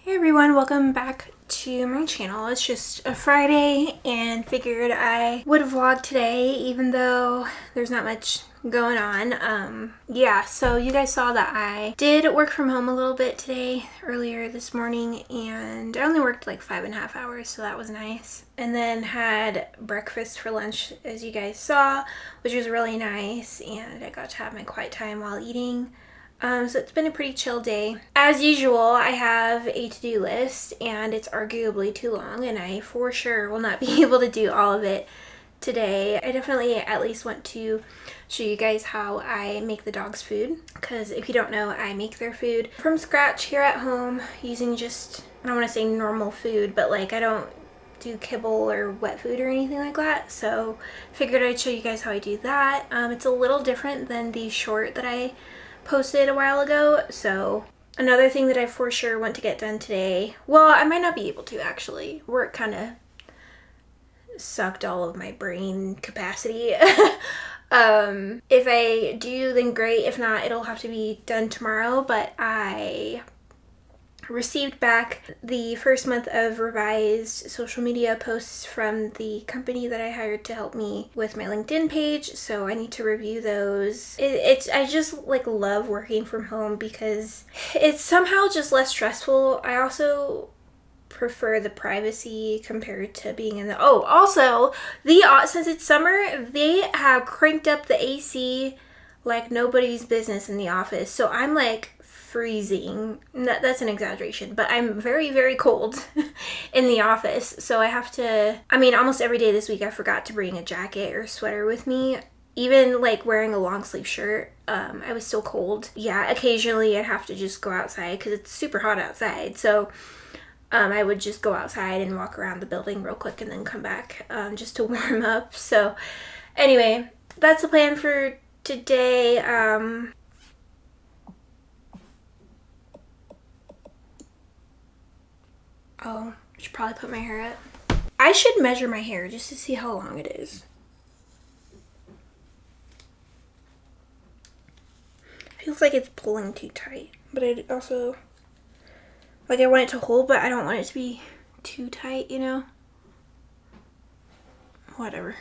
Hey everyone, welcome back to my channel. It's just a Friday and figured I would vlog today even though there's not much going on. So you guys saw that I did work from home a little bit today, earlier this morning, and I only worked like 5.5 hours, so that was nice. And then had breakfast for lunch, as you guys saw, which was really nice, and I got to have my quiet time while eating. So it's been a pretty chill day. As usual, I have a to-do list and it's arguably too long and I for sure will not be able to do all of it today. I definitely at least want to show you guys how I make the dogs food, because if you don't know, I make their food from scratch here at home using just, I don't want to say normal food, but like I don't do kibble or wet food or anything like that, so figured I'd show you guys how I do that. It's a little different than the short that I posted a while ago. So another thing that I for sure want to get done today, well, I might not be able to actually. Work kind of sucked all of my brain capacity. If I do, then great. If not, it'll have to be done tomorrow. But I received back the first month of revised social media posts from the company that I hired to help me with my LinkedIn page, so I need to review those. I just like love working from home because it's somehow just less stressful. I also prefer the privacy compared to being in the also since it's summer, they have cranked up the AC like nobody's business in the office, so I'm like freezing. That's an exaggeration, but I'm very, very cold in the office. So I have to, almost every day this week I forgot to bring a jacket or sweater with me. Even like wearing a long sleeve shirt, I was still cold. Yeah, occasionally I'd have to just go outside because it's super hot outside. So I would just go outside and walk around the building real quick and then come back just to warm up. So anyway, that's the plan for today. I should probably put my hair up. I should measure my hair just to see how long it is. Feels like it's pulling too tight, but I also, like, I want it to hold, but I don't want it to be too tight, you know? Whatever.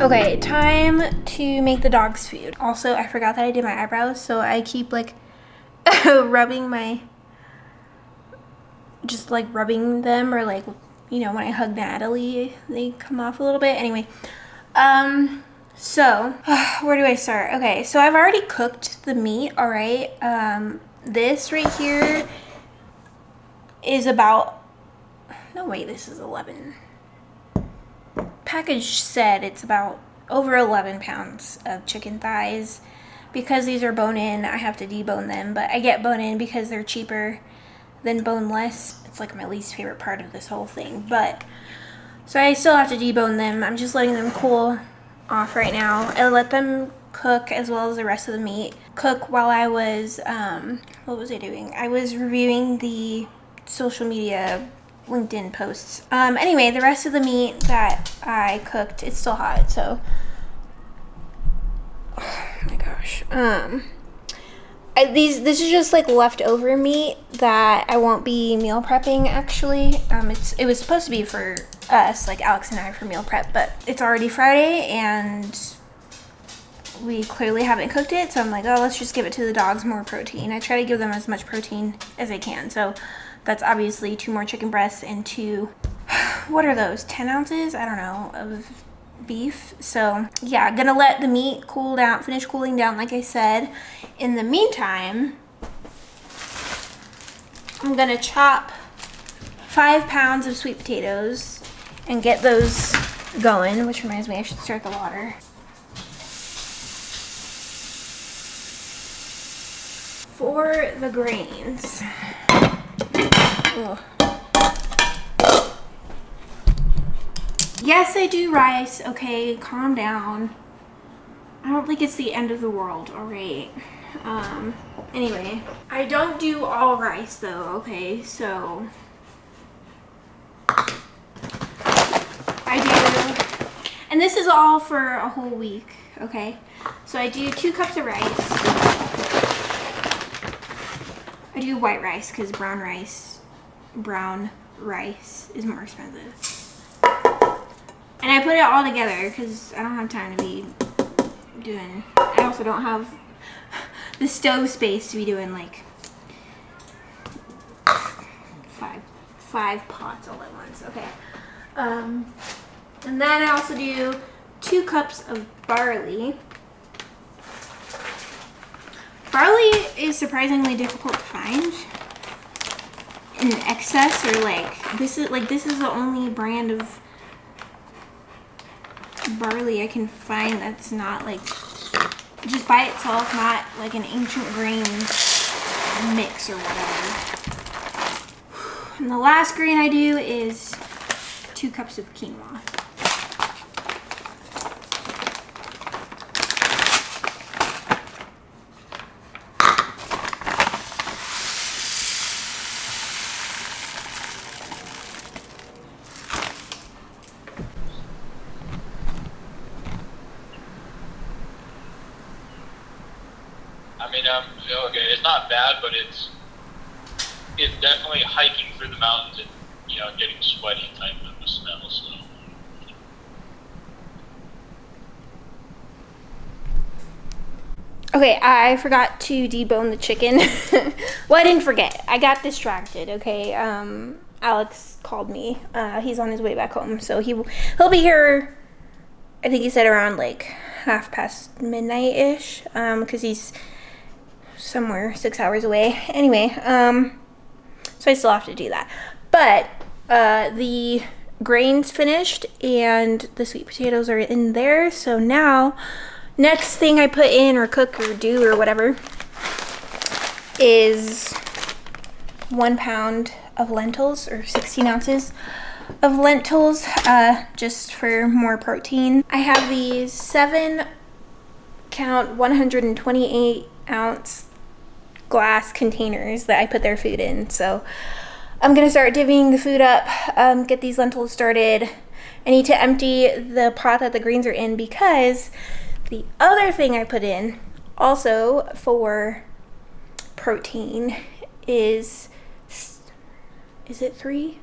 Okay, time to make the dog's food. Also, I forgot that I did my eyebrows, so I keep like rubbing them, or like, you know, when I hug Natalie, they come off a little bit. Anyway, so where do I start? Okay, so I've already cooked the meat, all right. This right here is about, no wait, this is 11. Package said it's about over 11 pounds of chicken thighs. Because these are bone-in, I have to debone them, but I get bone-in because they're cheaper than boneless. It's like my least favorite part of this whole thing, but so I still have to debone them. I'm just letting them cool off right now. I let them cook as well as the rest of the meat cook while I was what was I doing? I was reviewing the social media LinkedIn posts. Anyway, the rest of the meat that I cooked, it's still hot, so oh my gosh. This is just like leftover meat that I won't be meal prepping actually. It was supposed to be for us, like Alex and I, for meal prep, but it's already Friday and we clearly haven't cooked it, so I'm like, oh, let's just give it to the dogs, more protein. I try to give them as much protein as I can. So that's obviously 2 more chicken breasts and 2, what are those, 10 ounces? I don't know, of beef. So yeah, gonna let the meat cool down, finish cooling down like I said. In the meantime, I'm gonna chop 5 pounds of sweet potatoes and get those going, which reminds me I should start the water. For the grains. Ugh. Yes, I do rice. Okay, calm down. I don't think it's the end of the world, alright? Anyway, I don't do all rice though, okay? So I do, and this is all for a whole week, okay? So I do 2 cups of rice. I do white rice because brown rice is more expensive. And I put it all together because I don't have time to be doing, I also don't have the stove space to be doing like 5 pots all at once, okay? And then I also do 2 cups of barley. Barley is surprisingly difficult to find in excess, or like this is the only brand of barley I can find that's not like just by itself, not like an ancient grain mix or whatever. And the last grain I do is 2 cups of quinoa. I mean, okay, it's not bad, but it's definitely hiking through the mountains and, you know, getting sweaty type of a smell, so. Okay, I forgot to debone the chicken. Well, I didn't forget. I got distracted, okay? Alex called me. He's on his way back home, so he'll be here, I think he said around like midnight-ish, because he's somewhere 6 hours away. Anyway, so I still have to do that. But the grain's finished and the sweet potatoes are in there. So now, next thing I put in or cook or do or whatever is 1 pound of lentils, or 16 ounces of lentils, just for more protein. I have these 7 count 128 ounce glass containers that I put their food in. So I'm gonna start divvying the food up, get these lentils started. I need to empty the pot that the greens are in, because the other thing I put in also for protein is it 3?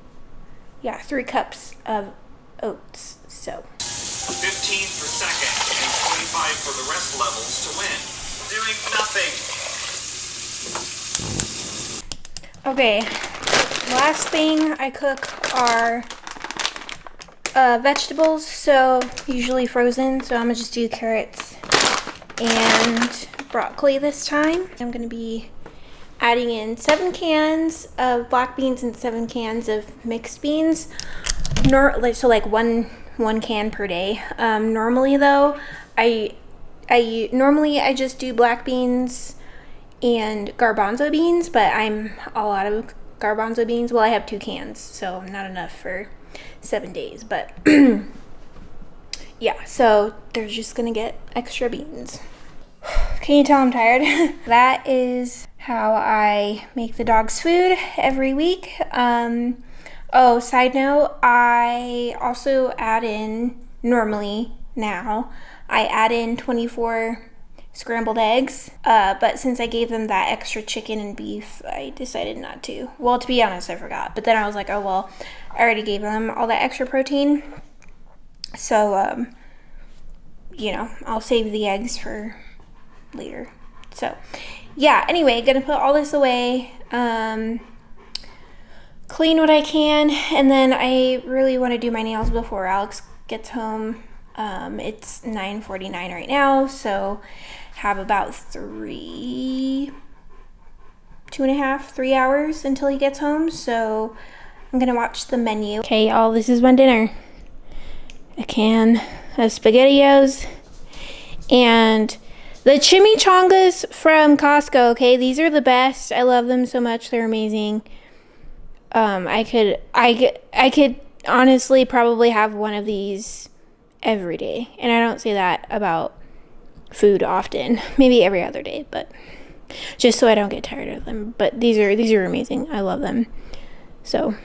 Yeah, 3 cups of oats. So 15 per second and 25 for the rest levels to win. Doing nothing. okay, last thing I cook are vegetables, so usually frozen. So I'm gonna just do carrots and broccoli this time. I'm gonna be adding in 7 cans of black beans and 7 cans of mixed beans. So like one can per day. Normally though, I just do black beans and garbanzo beans, but I'm all out of garbanzo beans. Well, I have 2 cans, so not enough for 7 days, but yeah, so they're just gonna get extra beans. Can you tell I'm tired? That is how I make the dog's food every week. Oh, side note, I also add in, normally now, I add in 24 scrambled eggs. But since I gave them that extra chicken and beef, I decided not to. Well, to be honest, I forgot. But then I was like, oh, well, I already gave them all that extra protein. So, you know, I'll save the eggs for later. So, yeah, anyway, gonna put all this away. Clean what I can. And then I really want to do my nails before Alex gets home. It's 9:49 right now, so have about 3 hours until he gets home. So I'm gonna watch the menu. Okay, y'all, this is my dinner. A can of SpaghettiOs and the chimichangas from Costco. Okay, these are the best. I love them so much. They're amazing. I could honestly probably have one of these every day, and I don't say that about food often. Maybe every other day, but just so I don't get tired of them. But these are amazing. I love them. So